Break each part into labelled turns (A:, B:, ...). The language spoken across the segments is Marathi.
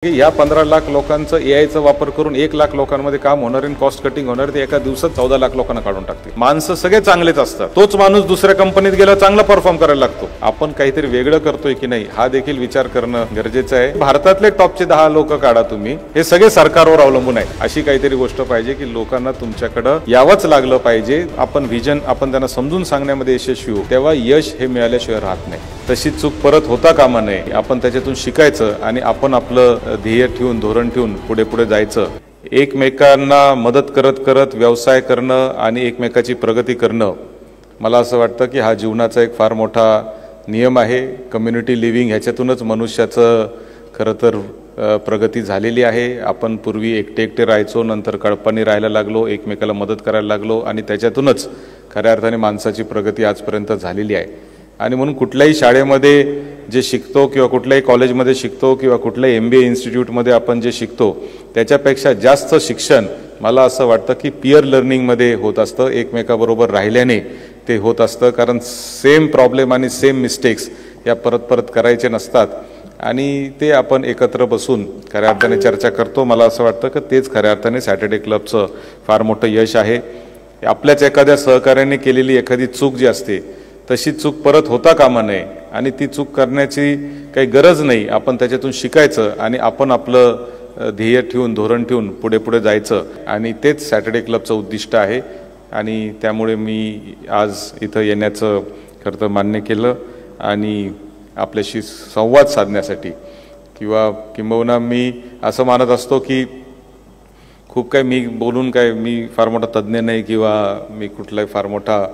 A: या 15 लाख लोकांचं एआयचा वापर करून 1 लाख लोकांमध्ये काम होणार आणि कॉस्ट कटिंग होणार ते एका दिवसात 14 लाख लोकांना काढून टाकते। माणसं सगळे चांगलेच असतात, तोच माणूस दुसऱ्या कंपनीत गेला चांगला परफॉर्म करायला लागतो। आपण काहीतरी वेगळं करतोय की नाही हा देखील विचार करणं गरजेचं आहे। भारतातले टॉपचे 10 लोक काढा तुम्ही, हे सगळे सरकारवर अवलंबून आहे। अशी काहीतरी गोष्ट पाहिजे की लोकांना तुमच्याकडे यावंच लागलं पाहिजे। आपण व्हिजन आपण त्यांना समजून सांगण्यामध्ये यशस्वी होऊ, तेव्हा यश हे मिळाल्याशिवाय राहत नाही। तशी चूक परत होता कामा नये। आपण त्याच्यातून शिकायचं आणि आपण आपलं ध्येय ठेवून धोरण ठेवून पुढे पुढे जायचं। एकमेकांना मदत करत करत व्यवसाय करणं आणि एकमेकाची प्रगती करणं, मला असं वाटतं की हा जीवनाचा एक फार मोठा नियम आहे। कम्युनिटी लिव्हिंग ह्याच्यातूनच मनुष्याचं खरं तर प्रगती झालेली आहे। आपण पूर्वी एकटे एकटे राहायचो, नंतर कळपाने राहायला लागलो, एकमेकाला मदत करायला लागलो आणि त्याच्यातूनच खऱ्या अर्थाने माणसाची प्रगती आजपर्यंत झालेली आहे। आणि म्हणून कुठल्याही शाळेमध्ये जे शिकतो किंवा कुठल्याही कॉलेजमध्ये शिकतो किंवा कुठल्याही MBA इन्स्टिट्यूटमध्ये आपण जे शिकतो त्याच्यापेक्षा जास्त शिक्षण मला असं वाटतं की पीअर लर्निंगमध्ये होत असतं, एकमेकाबरोबर राहिल्याने ते होत असतं। कारण सेम प्रॉब्लेम आणि सेम मिस्टेक्स या परत परत करायचे नसतात आणि ते आपण एकत्र बसून खऱ्या अर्थाने चर्चा करतो। मला असं वाटतं की तेच खऱ्या अर्थाने सॅटर्डे क्लबचं फार मोठं यश आहे। आपल्याच एखाद्या सहकार्याने केलेली एखादी चूक जी असते तशी चूक परत होता कामा नये आणि ती चूक करण्याची काही गरज नाही। आपण त्याच्यातून शिकायचं आणि आपण आपलं ध्येय ठेवून धोरण ठेवून पुढे पुढे जायचं आणि तेच सॅटर्डे क्लबचं उद्दिष्ट आहे। आणि त्यामुळे मी आज इथं येण्याचं खरं तर मान्य केलं आणि आपल्याशी संवाद साधण्यासाठी किंवा किंबहुना मी असं मानत असतो की खूप काही मी बोलून काय मी फार मोठा तज्ज्ञ नाही किंवा मी कुठलाही फार मोठा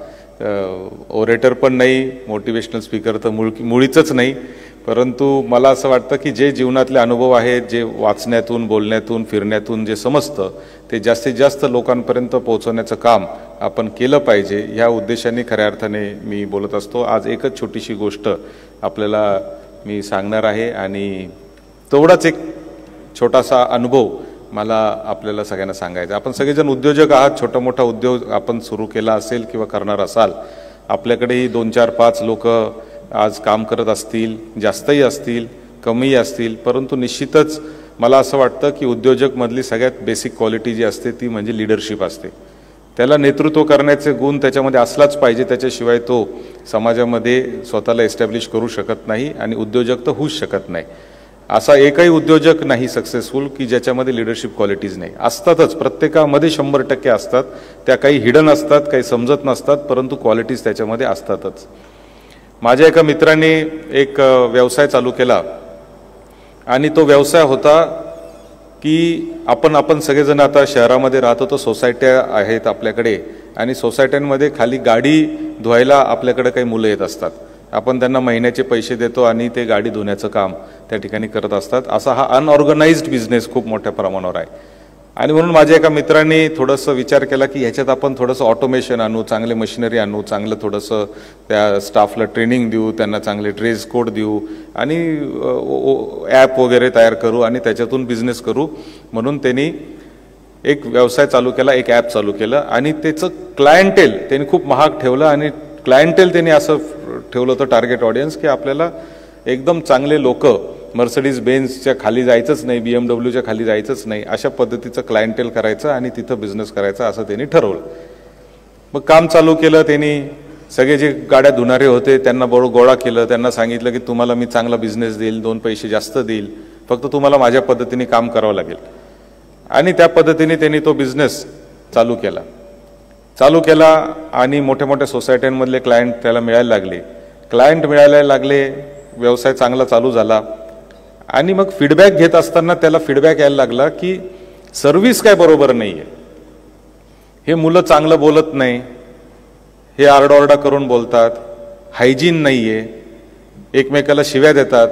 A: ओरेटर पण नाही, मोटिवेशनल स्पीकर तर मुळीच नाही। परंतु मला असं वाटतं की जे जीवनातले अनुभव आहेत, जे वाचण्यातून बोलण्यातून फिरण्यातून जे समजतं ते जास्तीत जास्त लोकांपर्यंत पोहोचवण्याचं काम आपण केलं पाहिजे, ह्या उद्देशाने खऱ्या अर्थाने मी बोलत असतो। आज एकच छोटीशी गोष्ट आपल्याला मी सांगणार आहे आणि तेवढाच एक छोटासा अनुभव मला आपल्याला सगळ्यांना सांगायचं। आपण सगळेजण उद्योजक आहात, छोटा मोठा उद्योग आपण सुरू केला असेल किंवा करणार असाल। आपल्याकडेही 2 4 5 लोक आज काम करत असतील, जास्तही असतील, कमीही असतील, परंतु निश्चितच मला असं वाटतं की उद्योजकमधली सगळ्यात बेसिक क्वालिटी जी असते ती म्हणजे लीडरशिप असते। त्याला नेतृत्व करण्याचे गुण त्याच्यामध्ये असलाच पाहिजे, त्याच्याशिवाय तो समाजामध्ये स्वतःला एस्टॅब्लिश करू शकत नाही आणि उद्योजक तर होऊच शकत नाही। असा एकही उद्योजक नाही सक्सेसफुल की ज्याच्यामध्ये लीडरशिप क्वालिटीज नाही। असतातच, प्रत्येकामध्ये 100% असतात, त्या काही हिडन असतात, काही समजत नसतात, परंतु क्वालिटीज त्याच्यामध्ये असतातच। माझ्या एका मित्राने एक व्यवसाय चालू केला आणि तो व्यवसाय होता की आपण सगळेजण आता शहरामध्ये राहतो, तो सोसायट्या आहेत आपल्याकडे आणि सोसायट्यांमध्ये खाली गाडी धुवायला आपल्याकडे काही मुलं येत असतात। आपण त्यांना महिन्याचे पैसे देतो आणि ते गाडी धुण्याचं काम त्या ठिकाणी करत असतात। असा हा अनऑर्गनाइज्ड बिझनेस खूप मोठ्या प्रमाणावर आहे आणि म्हणून माझ्या एका मित्राने थोडंसं विचार केला की ह्याच्यात आपण थोडंसं ऑटोमेशन आणू, चांगले मशिनरी आणू, चांगलं थोडंसं त्या स्टाफला ट्रेनिंग देऊ, त्यांना चांगले ड्रेस कोड देऊ आणि ॲप वगैरे तयार करू आणि त्याच्यातून बिझनेस करू। म्हणून त्यांनी एक व्यवसाय चालू केला, एक ॲप चालू केलं आणि त्याचं क्लायंटेल त्यांनी खूप महाग ठेवलं आणि क्लायंटेल त्यांनी असं ठेवलं होतं टार्गेट ऑडियन्स की आपल्याला एकदम चांगले लोक, मर्सिडीज बेन्झच्या खाली जायचंच नाही, BMWच्या खाली जायचंच नाही, अशा पद्धतीचं क्लायंटेल करायचं आणि तिथं बिझनेस करायचा असं त्यांनी ठरवलं। मग काम चालू केलं त्यांनी, सगळे जे गाड्या धुणारे होते त्यांना गोळा केलं, त्यांना सांगितलं की तुम्हाला मी चांगला बिझनेस देईल, 2 पैसे जास्त देईल, फक्त तुम्हाला माझ्या पद्धतीने काम करावं लागेल। आणि त्या पद्धतीने त्यांनी तो बिझनेस चालू केला आणि मोठ्या मोठ्या सोसायट्यांमधले क्लायंट त्याला मिळायला लागले, व्यवसाय चांगला चालू झाला। आणि मग फीडबॅक घेत असताना त्याला फीडबॅक यायला लागला की सर्व्हिस काय बरोबर नाहीये, हे मुलं चांगलं बोलत नाही, हे आरडाओरडा करून बोलतात, हायजीन नाहीये, एकमेकाला शिव्या देतात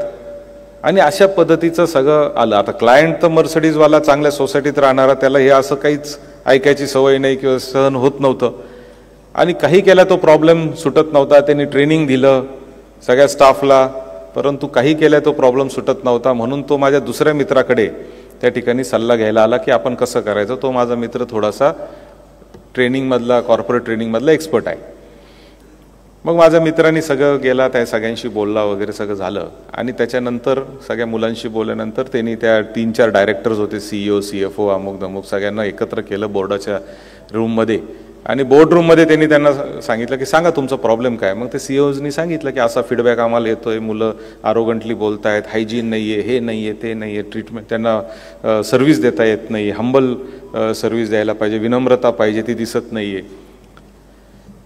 A: आणि अशा पद्धतीचं सगळं आलं। आता क्लायंट तर मर्सिडीजवाला चांगल्या सोसायटीत राहणारा, त्याला हे असं काहीच ऐकायची सवय नाही किंवा सहन होत नव्हतं आणि काही केला तो प्रॉब्लेम सुटत नव्हता। त्यांनी ट्रेनिंग दिलं सगळ्या स्टाफला, परंतु काही केल्या तो प्रॉब्लेम सुटत नव्हता। म्हणून तो माझ्या दुसऱ्या मित्राकडे त्या ठिकाणी सल्ला घ्यायला आला की आपण कसं करायचं। तो माझा मित्र थोडासा ट्रेनिंगमधला, कॉर्पोरेट ट्रेनिंगमधला एक्सपर्ट आहे। मग माझ्या मित्रांनी सगळं गेला, त्या सगळ्यांशी बोलला वगैरे सगळं झालं आणि त्याच्यानंतर सगळ्या मुलांशी बोलल्यानंतर त्यांनी त्या 3-4 डायरेक्टर्स होते, CEO CFO अमुक धमुक सगळ्यांना एकत्र केलं बोर्डाच्या रूममध्ये आणि बोर्ड रूममध्ये त्यांनी त्यांना सांगितलं की सांगा तुमचा प्रॉब्लेम काय. मग ते CEOजनी सांगितलं की असा फीडबॅक आम्हाला येतोय, मुलं आरोगंटली बोलतायत, हायजीन नाही आहे, हे नाही आहे, ते नाही आहे, ट्रीटमेंट त्यांना सर्व्हिस देता येत नाही, हंबल सर्व्हिस द्यायला पाहिजे, विनम्रता पाहिजे ती दिसत नाही आहे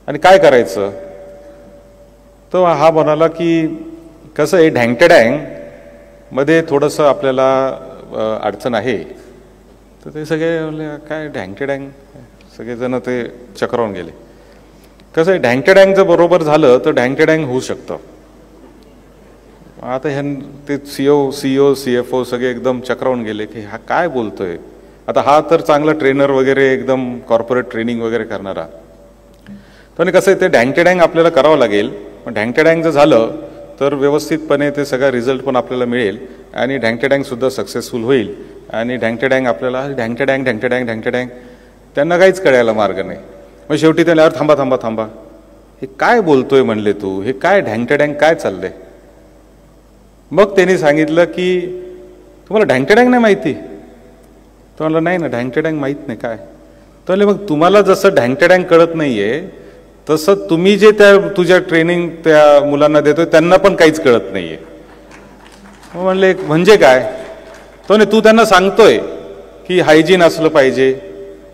A: आणि काय करायचं. तो हा म्हणाला की कसं आहे ढँगटेडँग मध्ये थोडंसं आपल्याला अडचण आहे. तर ते सगळे म्हणले काय ढँगटेडँग, सगळेजण ते चक्रावून गेले. कसं आहे ढँगटेडँग जर बरोबर झालं तर ढँगटेडँग होऊ शकतं. आता ते CEO CFO सगळे एकदम चक्रावून गेले की हा काय बोलतोय. आता हा तर चांगला ट्रेनर वगैरे एकदम कॉर्पोरेट ट्रेनिंग वगैरे करणारा. तर कसं आहे ते ढँगटेडँग आपल्याला करावं लागेल. पण ढँगटेडँग जर झालं तर व्यवस्थितपणे ते सगळा रिझल्ट पण आपल्याला मिळेल आणि ढँगटेडँग सुद्धा सक्सेसफुल होईल. आणि ढँगटेडँग आपल्याला ढँगटेडँग त्यांना काहीच कळायला मार्ग नाही. मग शेवटी त्याला यार थांबा हे काय बोलतोय म्हणले तू, हे काय ढँगटेडँग काय चाललंय. मग त्यांनी सांगितलं की तुम्हाला ढँगटेडँग नाही माहिती. तो म्हणला नाही ना ढँगटेडँग माहीत नाही काय. तो म्हणले मग तुम्हाला जसं ढँगटेडँग कळत नाहीये तसं तुम्ही जे त्या तुझ्या ट्रेनिंग त्या मुलांना देतोय त्यांना पण काहीच कळत नाहीये. म्हणले म्हणजे काय. तो नाही तू त्यांना सांगतोय की हायजीन असलं पाहिजे,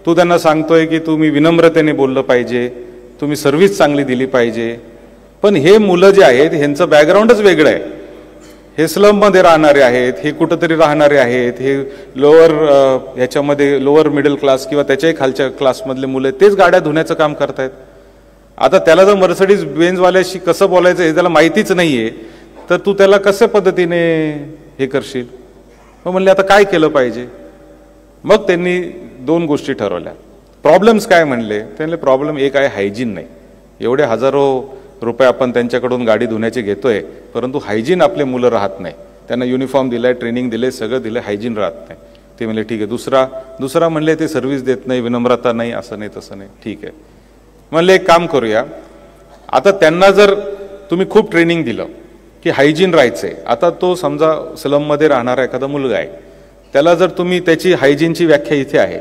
A: तू त्यांना सांगतोय की तुम्ही विनम्रतेने बोललं पाहिजे, तुम्ही सर्व्हिस चांगली दिली पाहिजे, पण हे मुलं जे आहेत ह्यांचं बॅकग्राऊंडच वेगळं आहे. हे स्लममध्ये राहणारे आहेत, हे कुठंतरी राहणारे आहेत, हे लोअर मिडल क्लास किंवा त्याच्याही खालच्या क्लासमधले मुलं तेच गाड्या धुण्याचं काम करतायत. आता त्याला जर मर्सिडीज बेंझवाल्याशी कसं बोलायचं हे त्याला माहितीच नाहीये तर तू त्याला कशा पद्धतीने हे करशील. मग म्हणले आता काय केलं पाहिजे. मग त्यांनी 2 गोष्टी ठरवल्या. प्रॉब्लेम्स काय म्हणले. त्यांनी प्रॉब्लेम एक आहे हायजीन नाही. एवढे हजारो रुपये आपण त्यांच्याकडून गाडी धुण्याचे घेतोय परंतु हायजीन आपले मुलं राहत नाही. त्यांना युनिफॉर्म दिलाय, ट्रेनिंग दिले, सगळं दिलं, हायजीन राहत नाही. ते म्हणले ठीक आहे. दुसरा म्हणले ते सर्व्हिस देत नाही, विनम्रता नाही, असं नाही तसं नाही. ठीक आहे म्हणले एक काम करूया. आता त्यांना जर तुम्ही खूप ट्रेनिंग दिलं की हायजीन राहायचंय. आता तो समजा स्लममध्ये राहणारा एखादा मुलगा आहे, त्याला जर तुम्ही त्याची हायजीनची व्याख्या इथे आहे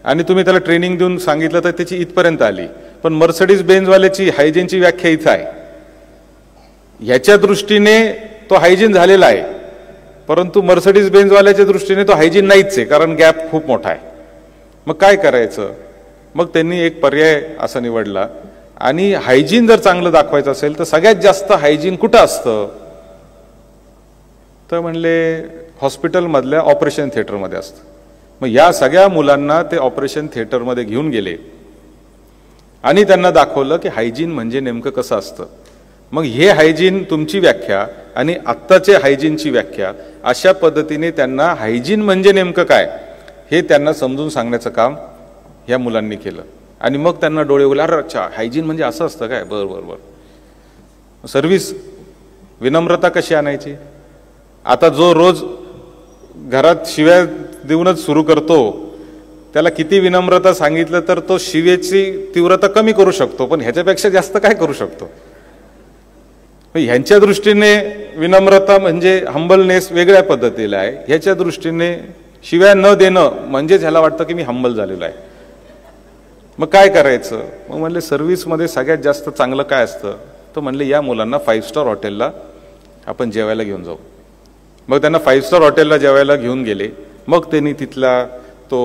A: आणि तुम्ही त्याला ट्रेनिंग देऊन सांगितलं तर त्याची इथपर्यंत आली, पण मर्सिडीज बेंझवाल्याची हायजीनची व्याख्या इथं आहे. ह्याच्या दृष्टीने तो हायजीन झालेला आहे परंतु मर्सिडीज बेंझवाल्याच्या दृष्टीने तो हायजीन नाहीच आहे कारण गॅप खूप मोठा आहे. मग काय करायचं. मग त्यांनी एक पर्याय असा निवडला आणि हायजीन जर चांगलं दाखवायचं असेल तर सगळ्यात जास्त हायजीन कुठं असतं. तर म्हणले हॉस्पिटलमधल्या ऑपरेशन थिएटरमध्ये असतं. मग या सगळ्या मुलांना ते ऑपरेशन थिएटरमध्ये घेऊन गेले आणि त्यांना दाखवलं की हायजीन म्हणजे नेमकं कसं असतं. मग हे हायजीन तुमची व्याख्या आणि आत्ताचे हायजीनची व्याख्या अशा पद्धतीने त्यांना हायजीन म्हणजे नेमकं काय हे त्यांना समजून सांगण्याचं काम ह्या मुलांनी केलं. आणि मग त्यांना डोळे उघडले, अरे अच्छा हायजीन म्हणजे असं असतं काय, बरं. सर्व्हिस विनम्रता कशी आणायची. आता जो रोज घरात शिव्या देऊनच सुरू करतो त्याला किती विनम्रता सांगितलं तर तो शिवेची तीव्रता कमी करू शकतो पण ह्याच्यापेक्षा जास्त काय करू शकतो. ह्यांच्या दृष्टीने विनम्रता म्हणजे हंबलनेस वेगळ्या पद्धतीला आहे. ह्याच्या दृष्टीने शिव्या न देणं म्हणजेच ह्याला वाटतं की मी हंबल झालेलो आहे. मग काय करायचं. मग म्हणले सर्व्हिसमध्ये सगळ्यात जास्त चांगलं काय असतं. तर म्हणले या मुलांना 5 स्टार हॉटेलला आपण जेवायला घेऊन जाऊ. मग त्यांना 5 स्टार हॉटेलला जेवायला घेऊन गेले. मग त्यांनी तिथला तो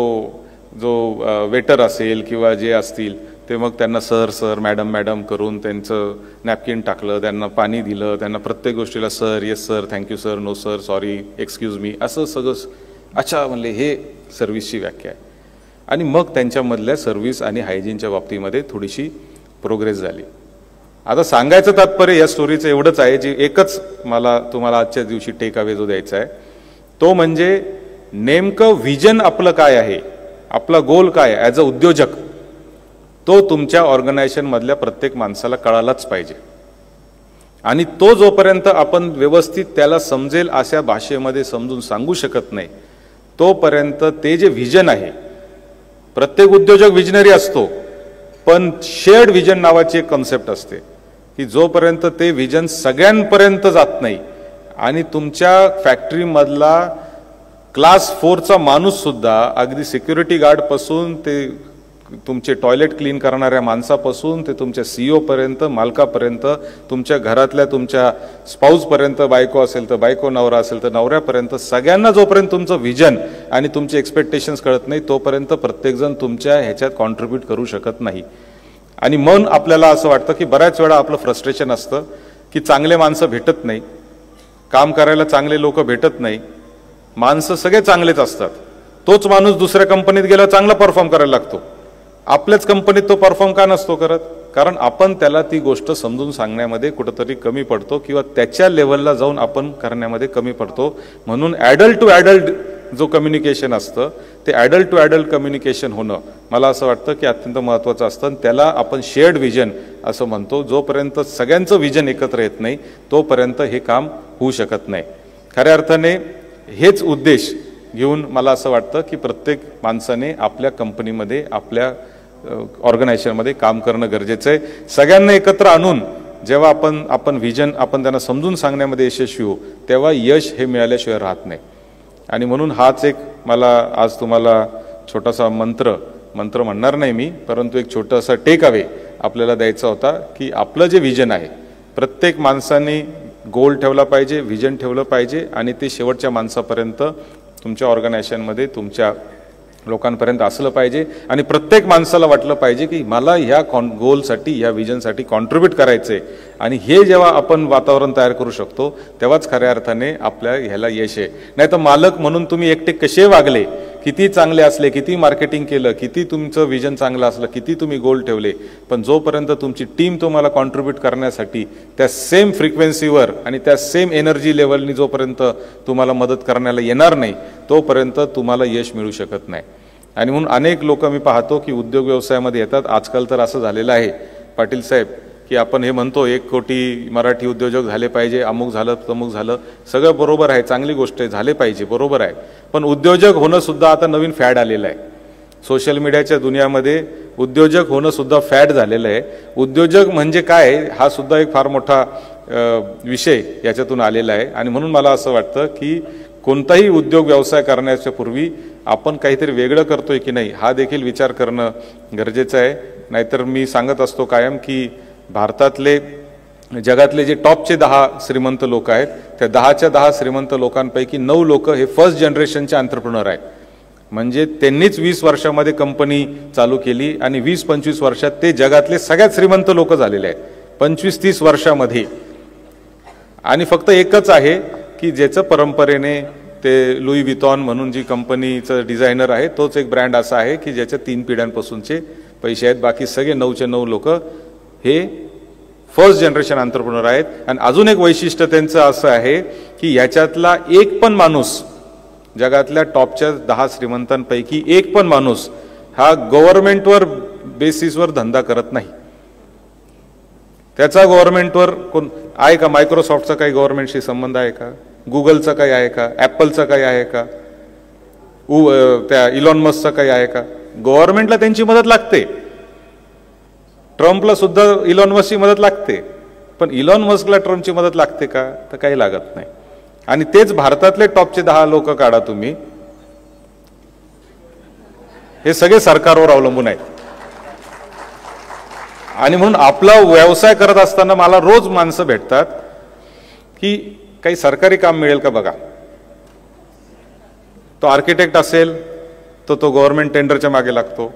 A: जो वेटर असेल किंवा जे असतील ते मग त्यांना सर मॅडम करून त्यांचं नॅपकिन टाकलं, त्यांना पाणी दिलं, त्यांना प्रत्येक गोष्टीला sir, yes sir, thank you sir, no sir, sorry, excuse me, असं सगळं. अच्छा म्हणले हे सर्व्हिसची व्याख्या आहे. आणि मग त्यांच्यामधल्या सर्व्हिस आणि हायजीनच्या बाबतीमध्ये थोडीशी प्रोग्रेस झाली. आता सांगायचं तात्पर्य या स्टोरीचं एवढंच आहे, जे एकच मला तुम्हाला आजच्या दिवशी टेक अवे जो द्यायचा आहे तो म्हणजे नेमकं व्हिजन आपलं काय आहे, आपला गोल काय ॲज अ उद्योजक, तो तुमच्या ऑर्गनायझेशन मधल्या प्रत्येक माणसाला कळालाच पाहिजे. आणि तो जोपर्यंत आपण व्यवस्थित त्याला समजेल अशा भाषेमध्ये समजून सांगू शकत नाही तोपर्यंत ते जे व्हिजन आहे, प्रत्येक उद्योजक विजनरी असतो पण शेअर्ड व्हिजन नावाची एक कन्सेप्ट असते. की जोपर्यंत ते विजन सगळ्यांपर्यंत जात नाही आणि तुमच्या फॅक्टरीमधला क्लास 4चा माणूस सुद्धा अगदी सिक्युरिटी गार्डपासून ते तुमचे टॉयलेट क्लीन करणाऱ्या माणसापासून ते तुमच्या CEO पर्यंत, मालकापर्यंत, तुमच्या घरातल्या तुमच्या स्पाऊसपर्यंत, बायको असेल तर बायको, नवरा असेल तर नवऱ्यापर्यंत, सगळ्यांना जोपर्यंत तुमचं विजन आणि तुमचे एक्सपेक्टेशन्स कळत नाही तोपर्यंत प्रत्येकजण तुमच्या ह्याच्यात कॉन्ट्रीब्यूट करू शकत नाही. आणि मन आपल्याला असं वाटतं की बऱ्याच वेळा आपलं फ्रस्ट्रेशन असतं की चांगले माणसं भेटत नाही, काम करायला चांगले लोक भेटत नाही, माणसं सगळे चांगलेच असतात, तोच माणूस दुसऱ्या कंपनीत गेला चांगला परफॉर्म करायला लागतो, आपल्याच कंपनीत तो परफॉर्म का नसतो करत? कारण आपण त्याला ती गोष्ट समजून सांगण्यामध्ये कुठंतरी कमी पडतो किंवा त्याच्या लेवलला जाऊन आपण करण्यामध्ये कमी पडतो. म्हणून ॲडल्ट टू ॲडल्ट जो कम्युनिकेशन असतं ते ॲडल्ट टू ॲडल्ट कम्युनिकेशन होणं मला असं वाटतं की अत्यंत महत्त्वाचं असतं. आणि त्याला आपण शेअर्ड विजन असं म्हणतो. जोपर्यंत सगळ्यांचं विजन एकत्र येत नाही तोपर्यंत हे काम होऊ शकत नाही. खऱ्या अर्थाने हेच उद्देश घेऊन मला असं वाटतं की प्रत्येक माणसाने आपल्या कंपनीमध्ये, आपल्या ऑर्गनायझेशनमध्ये काम करणं गरजेचं आहे. सगळ्यांना एकत्र आणून जेव्हा आपण विजन आपण त्यांना समजून सांगण्यामध्ये यशस्वी होऊ तेव्हा यश हे मिळाल्याशिवाय राहत नाही. आणि म्हणून हाच एक मला आज तुम्हाला छोटासा मंत्र म्हणणार नाही मी, परंतु एक छोटासा टेक अवे आपल्याला द्यायचा होता की आपलं जे विजन आहे प्रत्येक माणसाने गोल ठेवला पाहिजे, विजन ठेवलं पाहिजे आणि ते शेवटच्या माणसापर्यंत तुमच्या ऑर्गनायझेशनमध्ये तुमच्या लोकांपर्यंत असलं पाहिजे. आणि प्रत्येक माणसाला वाटलं पाहिजे की मला ह्या गोलसाठी, ह्या विजनसाठी कॉन्ट्रीब्यूट करायचे. आणि हे जेव्हा आपण वातावरण तयार करू शकतो तेव्हाच खऱ्या अर्थाने आपल्या ह्याला यश आहे. नाही तर मालक म्हणून तुम्ही एकटे कसे वागले, किती चांगले असले, किती मार्केटिंग केलं, किती तुमचं विजन चांगलं असलं, किती तुम्ही गोल ठेवले, पण जोपर्यंत तुमची टीम तुम्हाला कॉन्ट्रीब्यूट करण्यासाठी त्या सेम फ्रिक्वेन्सीवर आणि त्या सेम एनर्जी लेवलनी जोपर्यंत तुम्हाला मदत करण्याला येणार नाही तोपर्यंत तुम्हाला यश मिळू शकत नाही. आणि म्हणून अनेक लोक मी पाहतो की उद्योग व्यवसायामध्ये येतात. आजकाल तर असं झालेलं आहे पाटील साहेब की आपण हे म्हणतो 1 कोटी मराठी उद्योजक झाले पाहिजे, अमुक झालं तमुक झालं, सगळं बरोबर आहे, चांगली गोष्ट आहे, झाले पाहिजे, बरोबर आहे. पण उद्योजक होणं सुद्धा आता नवीन फॅड आलेलं आहे. सोशल मीडियाच्या दुनियामध्ये उद्योजक होणं सुद्धा फॅड झालेलं आहे. उद्योजक म्हणजे काय हा सुद्धा एक फार मोठा विषय याच्यातून आलेला आहे. आणि म्हणून मला असं वाटतं की कोणताही उद्योग व्यवसाय करण्याच्या पूर्वी आपण काहीतरी वेगळं करतोय की नाही हा देखील विचार करणं गरजेचं आहे. नाहीतर मी सांगत असतो कायम की भारतातले, जगातले जे टॉपचे 10 श्रीमंत लोक आहेत त्या 10च्या 10 श्रीमंत लोकांपैकी 9 लोक हे फर्स्ट जनरेशनचे एंटरप्रेन्योर आहेत. म्हणजे त्यांनीच 20 वर्षामध्ये कंपनी चालू केली आणि 20-25 वर्षात ते जगातले सगळ्यात श्रीमंत लोक झालेले आहेत 25-30 वर्षामध्ये. आणि फक्त एकच आहे की ज्याचं परंपरेने ते लुई वितॉन म्हणून जी कंपनीचं डिझायनर आहे तोच एक ब्रँड असा आहे की ज्याच्या 3 पिढ्यांपासूनचे पैसे आहेत. बाकी सगळे 9चे 9 लोक हे फर्स्ट जनरेशन एंटरप्रेन्योर आहेत. आणि अजून एक वैशिष्ट्य त्यांचं असं आहे की याच्यातला एक पण माणूस, जगातल्या टॉपच्या 10 श्रीमंतांपैकी एक पण माणूस हा गव्हर्नमेंटवर बेसिसवर धंदा करत नाही. त्याचा गव्हर्नमेंटवर कोण आहे का? मायक्रोसॉफ्टचा काही गव्हर्नमेंटशी संबंध आहे का? गुगलचा काही आहे का? ॲपलचा काही आहे का? त्या इलॉन मस्कचा काही आहे का? गव्हर्नमेंटला त्यांची मदत लागते. ट्रम्पला सुद्धा इलॉन मस्कची मदत लागते. पण इलॉन मस्कला ट्रम्पची मदत लागते का? तर काही लागत नाही. आणि तेच भारतातले टॉपचे 10 लोक काढा तुम्ही, हे सगळे सरकारवर अवलंबून आहेत. आणि म्हणून आपला व्यवसाय करत असताना मला रोज माणसं भेटतात की काही सरकारी काम मिळेल का बघा. तो आर्किटेक्ट असेल तर तो गव्हर्नमेंट टेंडरच्या मागे लागतो,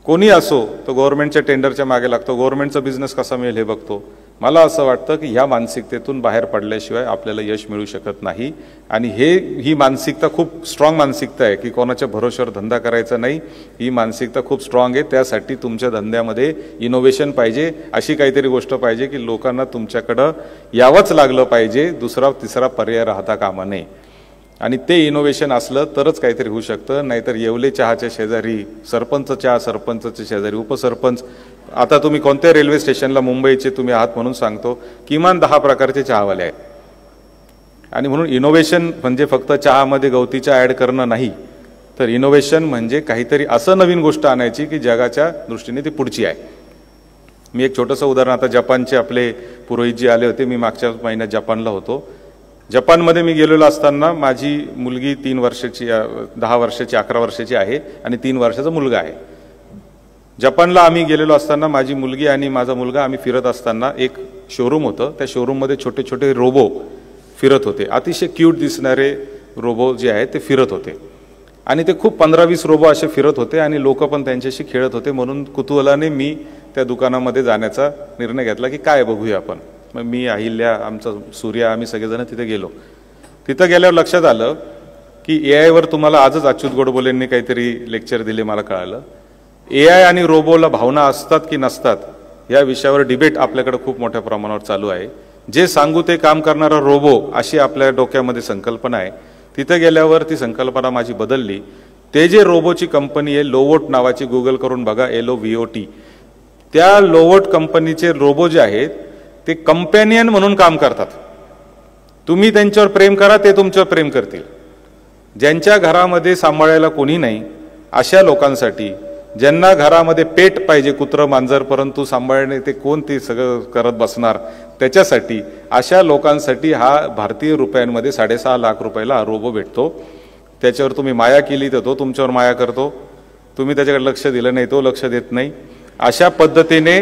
A: कोणी असो तो गव्हर्नमेंटच्या टेंडरच्या मागे लागतो, गव्हर्नमेंटचा बिझनेस कसा मिळेल हे बघतो. मला असं वाटतं की ह्या मानसिकतेतून बाहेर पडल्याशिवाय आपल्याला यश मिळू शकत नाही. आणि ही मानसिकता खूप स्ट्रॉंग मानसिकता आहे की कोणाच्या भरोश्यावर धंदा करायचा नाही. ही मानसिकता खूप स्ट्रॉंग आहे. त्यासाठी तुमच्या धंद्यामध्ये इनोव्हेशन पाहिजे, अशी काहीतरी गोष्ट पाहिजे की लोकांना तुमच्याकडं यावंच लागलं पाहिजे, दुसरा तिसरा पर्याय राहता कामा नये. आणि ते इनोव्हेशन असलं तरच काहीतरी होऊ शकतं. नाहीतर येवले चहाच्या शेजारी सरपंच चहा, सरपंचच्या शेजारी उपसरपंच. आता तुम्ही कोणत्या रेल्वे स्टेशनला मुंबईचे तुम्ही आहात म्हणून सांगतो, किमान 10 प्रकारचे चहावाले आहेत. आणि म्हणून इनोव्हेशन म्हणजे फक्त चहामध्ये गवतीच्या ॲड करणं नाही, तर इनोव्हेशन म्हणजे काहीतरी असं नवीन गोष्ट आणायची की जगाच्या दृष्टीने ती पुढची आहे. मी एक छोटंसं उदाहरण, आता जपानचे आपले पुरोहितजी आले होते, मी मागच्या महिन्यात जपानला होतो. जपानमध्ये मी गेलेलो असताना माझी मुलगी 3 वर्षाची 10 वर्षाची 11 वर्षाची आहे आणि 3 वर्षाचा मुलगा आहे. जपानला आम्ही गेलेलो असताना माझी मुलगी आणि माझा मुलगा आम्ही फिरत असताना एक शोरूम होतं, त्या शोरूममध्ये छोटे छोटे रोबो फिरत होते. अतिशय क्यूट दिसणारे रोबो जे आहेत ते फिरत होते आणि ते खूप 15-20 रोबो असे फिरत होते आणि लोक पण त्यांच्याशी खेळत होते. म्हणून कुतूहलाने मी त्या दुकानामध्ये जाण्याचा निर्णय घेतला की काय बघूया आपण. मग मी, अहिल्या, आमचा सूर्या, आम्ही सगळेजण तिथे गेलो. तिथं गेल्यावर लक्षात आलं की AI वर तुम्हाला आजच अच्युत गोडबोलेंनी काहीतरी लेक्चर दिले, मला कळालं. AI आणि रोबोला भावना असतात की नसतात या विषयावर डिबेट आपल्याकडे खूप मोठ्या प्रमाणावर चालू आहे. जे सांगू ते काम करणारा रोबो अशी आपल्या डोक्यामध्ये संकल्पना आहे. तिथे गेल्यावर ती संकल्पना माझी बदलली. ते जे रोबोची कंपनी आहे लोवोट नावाची, गुगल करून बघा, LOVOT, त्या लोवोट कंपनीचे रोबो जे आहेत ते कंपॅनियन म्हणून काम करतात. तुम्ही त्यांच्यावर प्रेम करा, ते तुमच्यावर प्रेम करतील. ज्यांच्या घरामध्ये सांभाळायला कोणी नाही अशा लोकांसाठी, ज्यांना घरामध्ये पेट पाहिजे, कुत्रं मांजर, परंतु सांभाळणे ते कोण ते सगळं करत बसणार, त्याच्यासाठी अशा लोकांसाठी हा भारतीय रुपयांमध्ये 6.5 लाख रुपयाला हा रोबो भेटतो. त्याच्यावर तुम्ही माया केली तर तो तुमच्यावर माया करतो, तुम्ही त्याच्याकडे लक्ष दिलं नाही तो लक्ष देत नाही. अशा पद्धतीने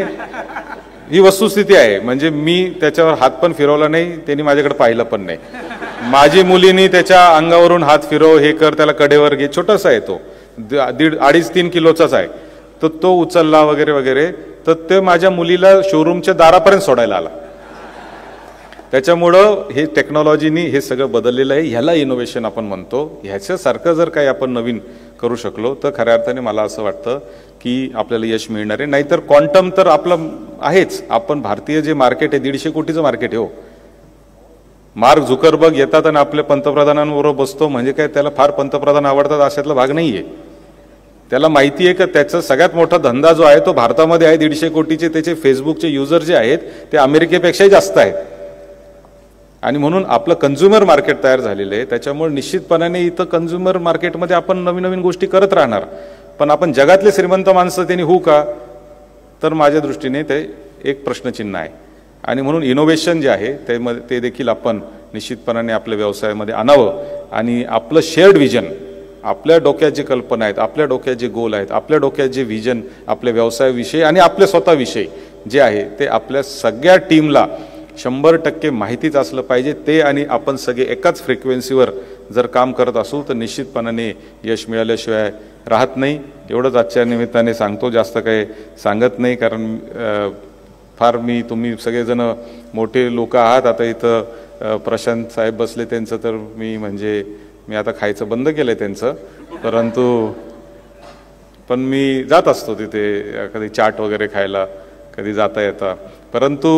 A: ही वस्तुस्थिती आहे. म्हणजे मी त्याच्यावर हात पण फिरवला नाही, त्यांनी माझ्याकडे पाहिलं पण नाही. माझी मुलीनी त्याच्या अंगावरून हात फिरव, हे कर, त्याला कडेवर घे, छोटासा आहे तो, 2.5-3 किलोचाच आहे, तर तो उचलला वगैरे वगैरे. तर ते माझ्या मुलीला शोरूमच्या दारापर्यंत सोडायला आला. त्याच्यामुळं हे टेक्नॉलॉजीनी हे सगळं बदललेलं आहे. ह्याला इनोव्हेशन आपण म्हणतो. ह्याच्यासारखं जर काही आपण नवीन करू शकलो तर खऱ्या अर्थाने मला असं वाटतं की आपल्याला यश मिळणार आहे. नाहीतर क्वांटम तर आपलं आहेच. आपण भारतीय जे मार्केट आहे 150 कोटीचं मार्केट आहे हो. मार्क झुकरबर्ग येतात आणि आपल्या पंतप्रधानांबरोबर बसतो म्हणजे काय त्याला फार पंतप्रधान आवडतात अशातला भाग नाहीये. त्याला माहिती आहे की त्याचा सगळ्यात मोठा धंदा जो आहे तो भारतामध्ये आहे. 150 कोटीचे त्याचे फेसबुकचे युजर जे आहेत ते अमेरिकेपेक्षाही जास्त आहेत. आणि म्हणून आपलं कन्झ्युमर मार्केट तयार झालेलं आहे. त्याच्यामुळे निश्चितपणाने इथं कन्झ्युमर मार्केटमध्ये आपण नवीन नवीन गोष्टी करत राहणार. पण आपण जगातले श्रीमंत माणसं त्यांनी होऊ का, तर माझ्या दृष्टीने ते एक प्रश्नचिन्ह आहे. आणि म्हणून इनोव्हेशन जे आहे ते देखील आपण निश्चितपणाने आपल्या व्यवसायामध्ये आणावं. आणि आपलं शेअर्ड विजन, आपल्या डोक्यात जी कल्पना आहेत, आपल्या डोक्यात जे गोल आहेत, आपल्या डोक्यात जे विजन आपल्या व्यवसायाविषयी आणि आपल्या स्वतःविषयी जे आहे ते आपल्या सगळ्या टीमला 100% माहितीच असलं पाहिजे. ते आणि आपण सगळे एकाच फ्रिक्वेन्सीवर जर काम करत असू तर निश्चितपणाने यश मिळाल्याशिवाय राहत नाही. एवढंच आजच्या निमित्ताने सांगतो, जास्त काही सांगत नाही, कारण फार तुम्ही सगळेजण मोठे लोक आहात. आता इथं प्रशांत साहेब बसले, त्यांचं तर मी आता खायचं बंद केलंय त्यांचं, परंतु पण मी जात असतो तिथे कधी चाट वगैरे खायला, कधी जाता येता. परंतु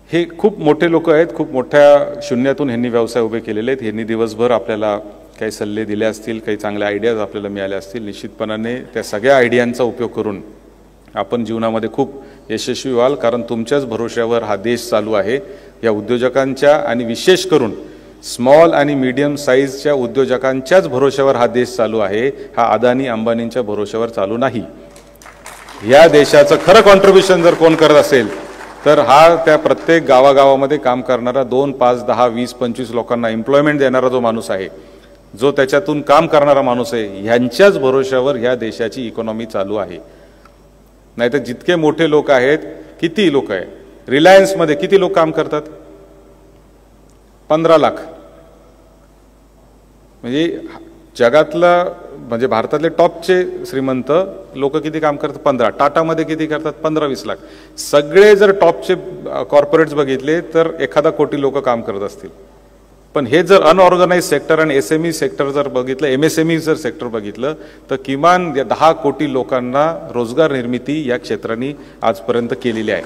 A: हे खूप मोठे लोक आहेत, खूप मोठ्या शून्यातून ह्यांनी व्यवसाय उभे केलेले आहेत. ह्यांनी दिवसभर आपल्याला काही सल्ले दिले असतील, काही चांगल्या आयडियाज आपल्याला मिळाल्या असतील. निश्चितपणाने त्या सगळ्या आयडियांचा उपयोग करून आपण जीवनामध्ये खूप यशस्वी व्हाल, कारण तुमच्याच भरोश्यावर हा देश चालू आहे. या उद्योजकांच्या आणि विशेष करून स्मॉल आणि मीडियम साईजच्या उद्योजकांच्याच भरोश्यावर हा देश चालू आहे. हा अदानी अंबानींच्या भरोश्यावर चालू नाही. या देशाचं खरं कॉन्ट्रीब्युशन जर कोण करत असेल तर हा त्या प्रत्येक गावागावामध्ये काम करणारा 2, 5, 10, 20, 25 लोकांना एम्प्लॉयमेंट देणारा जो माणूस आहे, जो त्याच्यातून काम करणारा माणूस आहे, ह्यांच्याच भरोश्यावर ह्या देशाची इकॉनॉमी चालू आहे. नाहीतर जितके मोठे लोक आहेत, किती लोक आहे रिलायन्समध्ये, किती लोक काम करतात? 15 लाख. म्हणजे जगातला भारतातले टॉपचे श्रीमंत लोक किती काम करतात? 15. टाटामध्ये किती करतात? 15-20 लाख. सगळे जर टॉपचे कॉर्पोरेट्स बघितले तर 1 कोटी लोक काम करत असतील. पण हे जर अनऑर्गनाइज सेक्टर आणि SME सेक्टर जर बघितलं, MSME जर सेक्टर बघितलं तर किमान 10 कोटी लोकांना रोजगार निर्मिती या क्षेत्राने आजपर्यंत केलेली आहे.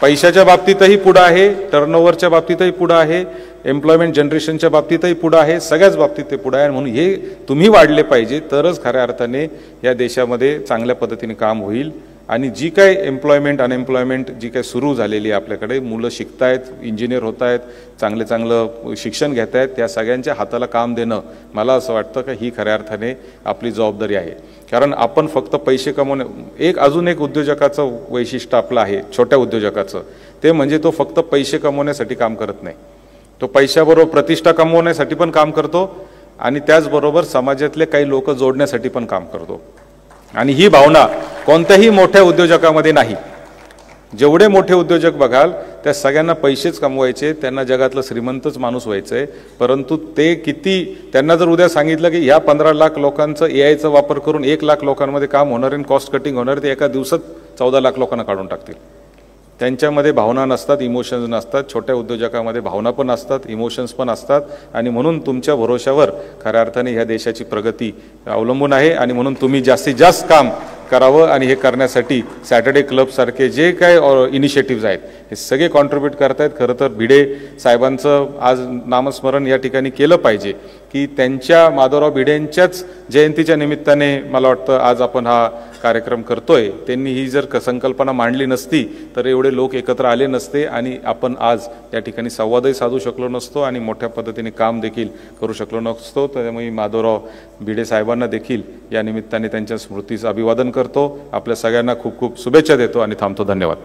A: पैशाच्या बाबतीतही पुढे आहे, टर्नओव्हरच्या बाबतीतही पुढे आहे, एम्प्लॉयमेंट जनरेशनच्या बाबतीतही पुढे आहे, सगळ्याच बाबतीत ते पुढे आहे. म्हणून हे तुम्ही वाढले पाहिजे, तरच खऱ्या अर्थाने या देशामध्ये चांगल्या पद्धतीने काम होईल. आणि जी काय एम्प्लॉयमेंट अनएम्प्लॉयमेंट जी काय सुरू झालेली आहे आपल्याकडे, मुलं शिकतायत, इंजिनियर होत आहेत, चांगलं शिक्षण घेत आहेत, त्या सगळ्यांच्या हाताला काम देणं मला असं वाटतं की ही खऱ्या अर्थाने आपली जबाबदारी आहे. कारण आपण फक्त पैसे कमवणे, अजून एक उद्योजकाचं वैशिष्ट्य आपलं आहे, छोट्या उद्योजकाचं, ते म्हणजे तो फक्त पैसे कमवण्यासाठी काम करत नाही. तो पैशाबरोबर प्रतिष्ठा कमवण्यासाठी पण काम करतो आणि त्याचबरोबर समाजातले काही लोक जोडण्यासाठी पण काम करतो. आणि ही भावना कोणत्याही मोठ्या उद्योजकामध्ये नाही. जेवढे मोठे उद्योजक बघाल त्या सगळ्यांना पैसेच कमवायचे, त्यांना जगातला श्रीमंतच माणूस व्हायचंय. परंतु ते त्यांना जर उद्या सांगितलं की ह्या 15 लाख लोकांचं एआयचा वापर करून 1 लाख लोकांमध्ये काम होणार आणि कॉस्ट कटिंग होणार, ते एका दिवसात 14 लाख लोकांना काढून टाकतील. त्यांच्यामध्ये भावना नसतात, इमोशन्स नसतात. छोट्या उद्योजकामध्ये भावना पण असतात, इमोशन्स पण असतात. आणि म्हणून तुमच्या भरोशावर खऱ्या अर्थाने ह्या देशाची प्रगती अवलंबून आहे. आणि म्हणून तुम्ही जास्तीत जास्त काम करावं आणि हे करण्यासाठी सॅटर्डे क्लबसारखे जे काय इनिशिएटिव्ज आहेत हे सगळे कॉन्ट्रीब्यूट करतायत. खरं तर भिडे साहेबांचं आज नामस्मरण या ठिकाणी केलं पाहिजे की त्यांच्या माधवराव भिडेंच्याच जयंतीच्या निमित्ताने मला वाटतं आज आपण हा कार्यक्रम करतोय. त्यांनी ही जर संकल्पना मांडली नसती तर एवढे लोक एकत्र आले नसते आणि आपण आज या ठिकाणी संवादही साधू शकलो नसतो आणि मोठ्या पद्धतीने काम देखील करू शकलो नसतो. त्यामुळे माधवराव भिडे साहेबांना देखील या निमित्ताने त्यांच्या स्मृतीचं अभिवादन करतो. आपल्या सगळ्यांना खूप खूप शुभेच्छा देतो आणि थांबतो. धन्यवाद.